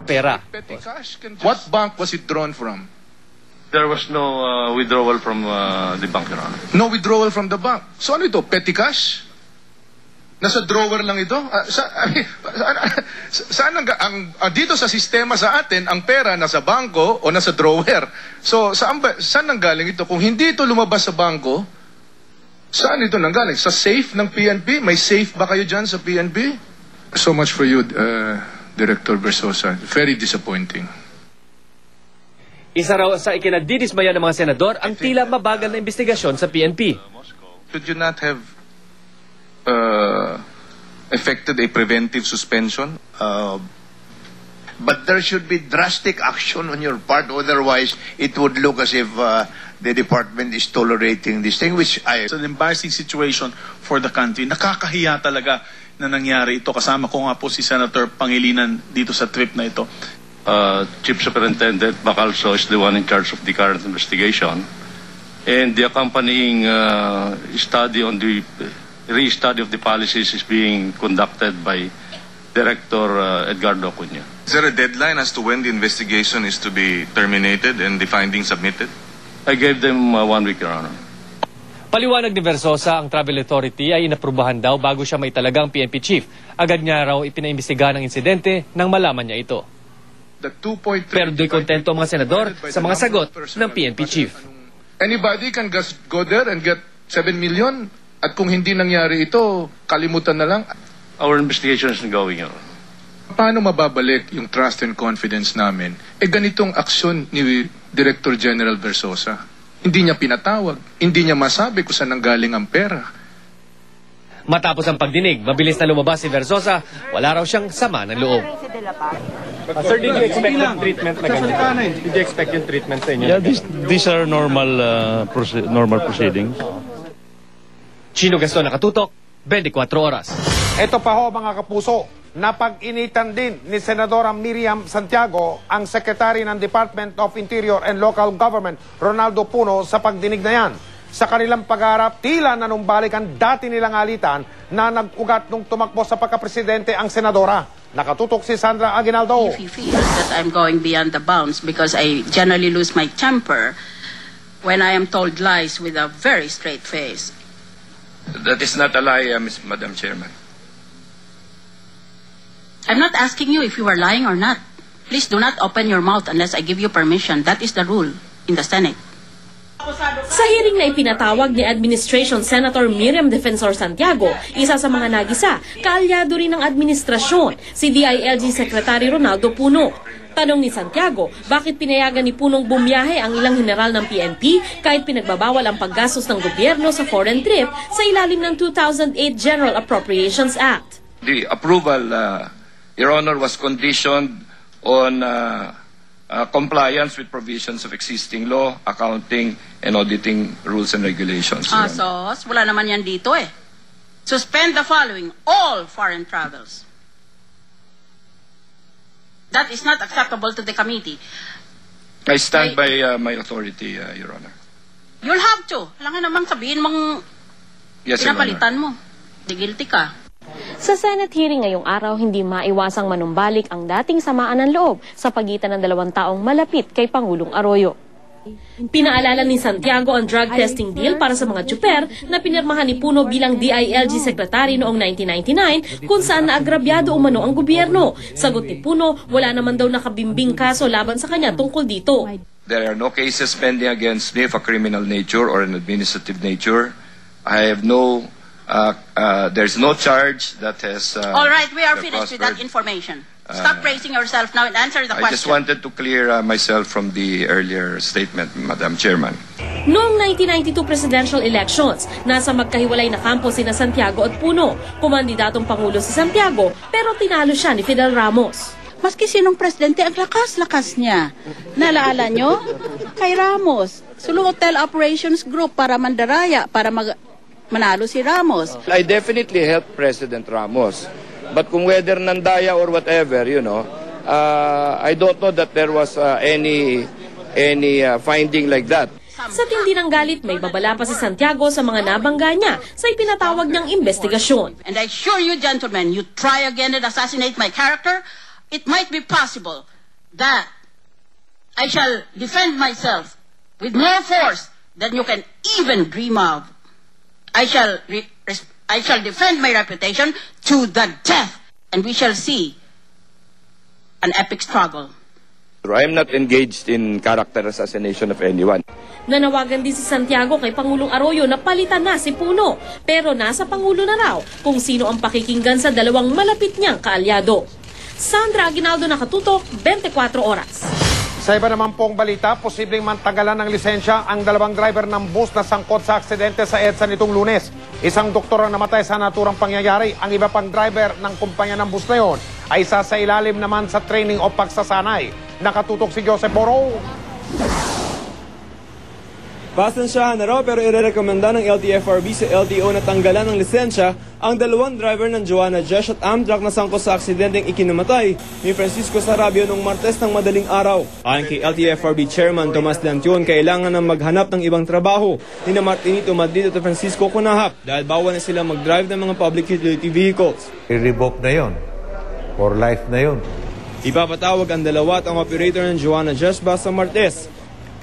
pera. Petty cash can just... What bank was it drawn from? There was no withdrawal from the bank, Your Honor. No withdrawal from the bank. So ano ito? Petty cash? Nasa drawer lang ito? Saan dito sa sistema sa atin, ang pera nasa bangko o nasa drawer? So saan nanggaling ito? Kung hindi ito lumabas sa bangko, saan ito nanggaling? Sa safe ng PNP? May safe ba kayo dyan sa PNP? So much for you, Director Versosa. Very disappointing. Isa raw sa ikinadidismaya ng mga senador ang tila mabagal na investigasyon sa PNP. Should you not have effected a preventive suspension? But there should be drastic action on your part, otherwise it would look as if the department is tolerating this thing, which I... It's an embarrassing situation for the country. Nakakahiya talaga na nangyari ito. Kasama ko nga po si Senator Pangilinan dito sa trip na ito. Chief Superintendent Bacalso is the one in charge of the current investigation. And the accompanying study on the re-study of the policies is being conducted by Director Edgardo Acuña. Is there a deadline as to when the investigation is to be terminated and the findings submitted? I gave them 1 week, Your Honor. Paliwanag ni Versosa, ang Travel Authority ay inaprubahan daw bago siya maitalagang PNP chief. Agad niya raw ipinaimbestigahan ang insidente nang malaman niya ito. Pero do'y kontento ang mga senador sa mga sagot ng PNP chief. Anybody can just go there and get 7 million? At kung hindi nangyari ito, kalimutan na lang. Our investigation is ongoing, Your Honor. Paano mababalik yung trust and confidence namin? Ganitong aksyon ni Director General Versosa. Hindi niya pinatawag, hindi niya masabi kung saan nanggaling ang pera. Matapos ang pagdinig, mabilis na lumabas si Versosa, wala raw siyang sama ng loob. Sir, did you expect yung treatment na ganyan? Did you expect yung treatment sa inyo? Yeah, these are normal proceedings. Chino Gaston, Nakatutok, 24 Oras. Ito pa ho mga kapuso, napag-initan din ni Senadora Miriam Santiago ang Secretary ng Department of Interior and Local Government, Ronaldo Puno, sa pagdinig na yan. Sa kanilang pagharap, tila nanumbalik ang dati nilang alitan na nag-ugat nung tumakbo sa pagkapresidente ang Senadora. Nakatutok si Sandra Aguinaldo. If he feels that I'm going beyond the bounds because I generally lose my temper when I am told lies with a very straight face. That is not a lie, Madam Chairman. I'm not asking you if you are lying or not. Please do not open your mouth unless I give you permission. That is the rule in the Senate. Sa hearing na ipinatawag ni Administration Senator Miriam Defensor Santiago, isa sa mga nagisa, kaalyado rin ng administrasyon, si DILG Secretary Ronaldo Puno. Tanong ni Santiago, bakit pinayagan ni Punong bumiyahe ang ilang general ng PNP kahit pinagbabawal ang paggastos ng gobyerno sa foreign trip sa ilalim ng 2008 General Appropriations Act. The approval, Your Honor, was conditioned on compliance with provisions of existing law, accounting, and auditing rules and regulations. So, wala naman yan dito eh. Suspend the following, all foreign travels. That is not acceptable to the committee. I stand by my authority, Your Honor. You'll have to. Alam namang sabihin mong pinapalitan mo. Di guilty ka. Sa Senate hearing ngayong araw, hindi maiwasang manumbalik ang dating samaan ng loob sa pagitan ng dalawang taong malapit kay Pangulong Arroyo. Pinaalala ni Santiago ang drug testing deal para sa mga tsuper na pinirmahan ni Puno bilang DILG Secretary noong 1999 kung saan naagrabyado umano ang gobyerno. Sagot ni Puno, wala naman daw nakabimbing kaso laban sa kanya tungkol dito. There are no cases pending against me of a criminal nature or an administrative nature. I have no, there's no charge that has All right, we are finished with that information. Stop praising yourself now and answer the question. I just wanted to clear myself from the earlier statement, Madam Chairman. Noong 1992 presidential elections, nasa magkahiwalay na kampo sina Santiago at Puno. Kumandidatong Pangulo si Santiago, pero tinalo siya ni Fidel Ramos. Maski sinong presidente, ang lakas-lakas niya. Nalaala nyo? Kay Ramos. Sulu Hotel Operations Group para mandaraya, para manalo si Ramos. I definitely helped President Ramos. But kung whether nandaya or whatever, you know, I don't know that there was any finding like that. Sa tindi ng galit, may babala pa si Santiago sa mga nabangga niya sa ipinatawag niyang investigasyon. And I assure you, gentlemen, you try again and assassinate my character, it might be possible that I shall defend myself with more force than you can even dream of. I shall defend my reputation to the death, and we shall see an epic struggle. I am not engaged in character assassination of anyone. Nanawagan din si Santiago kay Pangulong Arroyo na palitan na si Puno, pero nasa Pangulo na raw kung sino ang pakikinggan sa dalawang malapit niyang kaalyado. Sandra Aguinaldo, Nakatutok, 24 Oras. Sa iba naman pong balita, posibleng mantagalan ng lisensya ang dalawang driver ng bus na sangkot sa aksidente sa EDSA nitong Lunes. Isang doktor ang namatay sa naturang pangyayari. Ang iba pang driver ng kumpanya ng bus na yon ay isa sa ilalim naman sa training o pagsasanay. Nakatutok si Joseph Boro. Pasensyahan na raw pero irerekomenda ng LTFRB sa LTO na tanggalan ng lisensya ang dalawang driver ng Joanna Jesh at Amtrak na sangkot sa aksidenteng ikinamatay ni Francisco Sarabia noong Martes ng madaling araw. Ayon kay LTFRB Chairman Tomas Lantion, kailangan na maghanap ng ibang trabaho ni Martinito Madrid at Francisco Kunahap dahil bawal na sila mag-drive ng mga public utility vehicles. I-revoke na yon. For life na yon. Ipapatawag ang dalawa at ang operator ng Joanna Jesh bus sa Martes.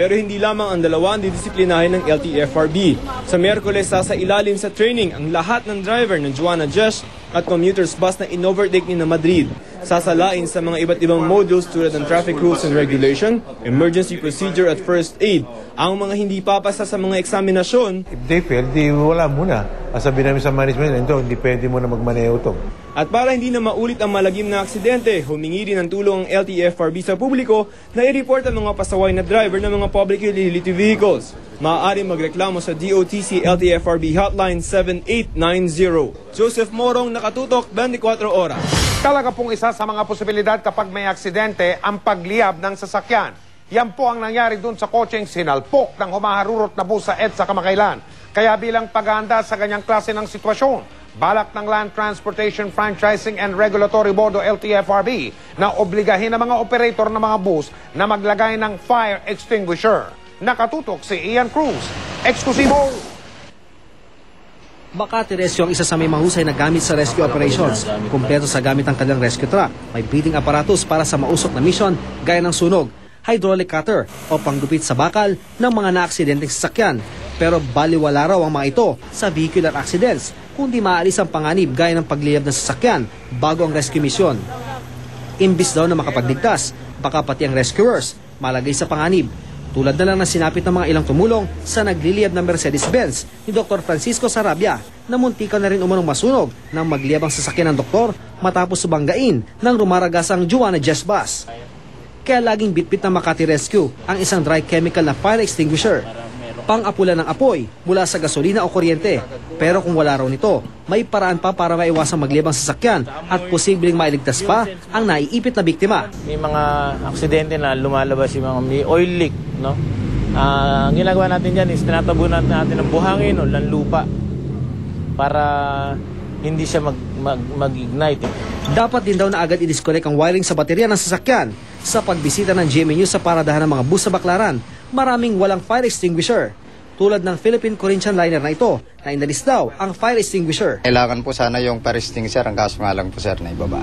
Pero hindi lamang ang dalawa ang didisiplinahin ng LTFRB. Sa Miyerkules, sa ilalim sa training ang lahat ng driver ng Joanna Jesh at commuters bus na in-overtake ni na Madrid. Sasalain sa mga iba't ibang modules tulad ng traffic rules and regulation, emergency procedure at first aid. Ang mga hindi papasa sa mga eksaminasyon, if they fail, di wala muna. Sabi namin sa management, hindi pwede mo na magmaneho ito. At para hindi na maulit ang malagim na aksidente, humingi rin ng tulong ang LTFRB sa publiko na i-report ang mga pasaway na driver ng mga public utility vehicles. Maaari magreklamo sa DOTC LTFRB Hotline 7890. Joseph Morong, Nakatutok, 24 Oras. Talaga pong isa sa mga posibilidad kapag may aksidente ang pagliyab ng sasakyan. Yan po ang nangyari dun sa kotseng sinalpok ng humaharurot na bus sa EDSA kamakailan. Kaya bilang paghahanda sa ganyang klase ng sitwasyon, balak ng Land Transportation Franchising and Regulatory Board o LTFRB na obligahin ang mga operator ng mga bus na maglagay ng fire extinguisher. Nakatutok si Ian Cruz. Eksklusibo! Makati Rescue ang isa sa may mahusay na gamit sa rescue operations. Kumpleto sa gamit ang kanilang rescue truck. May breathing apparatus para sa mausok na mission gaya ng sunog, hydraulic cutter o panggupit sa bakal ng mga naaksidenteng sasakyan. Pero baliwala raw ang mga ito sa vehicular accidents, kundi maalis ang panganib gaya ng pagliyab ng sasakyan bago ang rescue mission. Imbis daw na makapagligtas, baka pati ang rescuers malagay sa panganib. Tulad na lang na sinapit ng mga ilang tumulong sa nagliliyab ng Mercedes-Benz ni Dr. Francisco Sarabia na muntikan na rin umanong masunog nang magliyab ang sasakyan ng doktor matapos subanggain ng rumaragasang Joanna Jesh bus. Kaya laging bitbit ng Makati Rescue ang isang dry chemical na fire extinguisher. Pang-apula ng apoy mula sa gasolina o kuryente. Pero kung wala raw nito, may paraan pa para maiwasang magliyab ang sasakyan at posibleng mailigtas pa ang naiipit na biktima. May mga aksidente na lumalabas yung mga may oil leak, no? Ang ginagawa natin dyan is tinatabunan natin ng buhangin o lanlupa para hindi siya mag-ignite. Dapat din daw na agad i-disconnect ang wiring sa baterya ng sasakyan. Sa pagbisita ng GMA News sa paradahan ng mga bus sa Baclaran, maraming walang fire extinguisher. Tulad ng Philippine Corinthian liner na ito, na inalis daw ang fire extinguisher. Kailangan po sana yung fire extinguisher, ang kaso nga lang po sir na ibaba.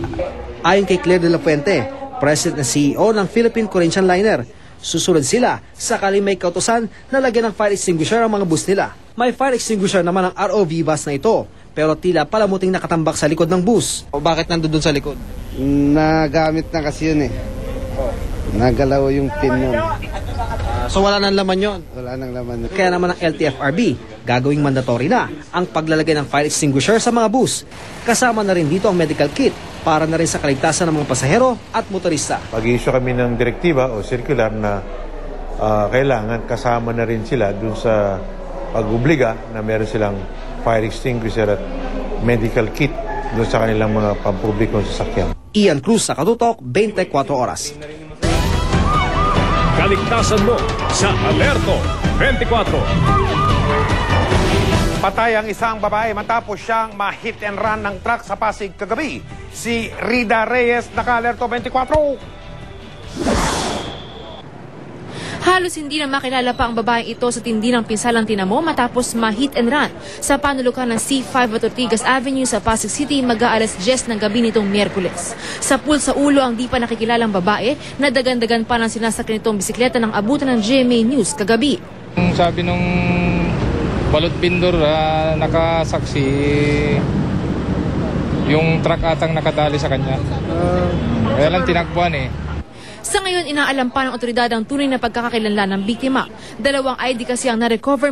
Ayon kay Claire de la Fuente, President at CEO ng Philippine Corinthian liner, susunod sila sakaling may kautusan na lagyan ng fire extinguisher ang mga bus nila. May fire extinguisher naman ang ROV bus na ito, pero tila palamuting nakatambak sa likod ng bus. O bakit nandun sa likod? Nagamit na kasi yun eh. Nagalaw yung pin nun. So wala nang laman yon? Wala nang laman yun. Kaya naman ang LTFRB, gagawing mandatory na ang paglalagay ng fire extinguisher sa mga bus. Kasama na rin dito ang medical kit para na rin sa kaligtasan ng mga pasahero at motorista. Pag-i-issue kami ng direktiba o circular na kailangan kasama na rin sila dun sa pag-obliga na meron silang fire extinguisher at medical kit dun sa kanilang mga pampublikong sasakyan. Ian Cruz, Nakatutok, 24 Oras. Kaligtasan mo sa Alerto 24. Patay ang isang babae matapos siyang ma-hit and run ng truck sa Pasig kagabi. Si Rida Reyes, Naka-Alerto 24. Halos hindi na makilala pa ang babaeng ito sa tindi ng pinsalang tinamo matapos ma-hit and run sa panulukan ng C5 at Ortigas Avenue sa Pasig City mag-aalas 10 ng gabi nitong Miyerkules. Sa pool sa ulo ang di pa nakikilalang babae na dagan-dagan pa ng sinasakyan nitong bisikleta ng abutan ng GMA News kagabi. Sabi nung balot bindor nakasaksi yung truck atang nakadali sa kanya. Kaya lang tinakbuhan eh. Sa ngayon, inaalam pa ng otoridad ang tunay na pagkakakilanlan ng biktima. 2 ID kasi ang na-recover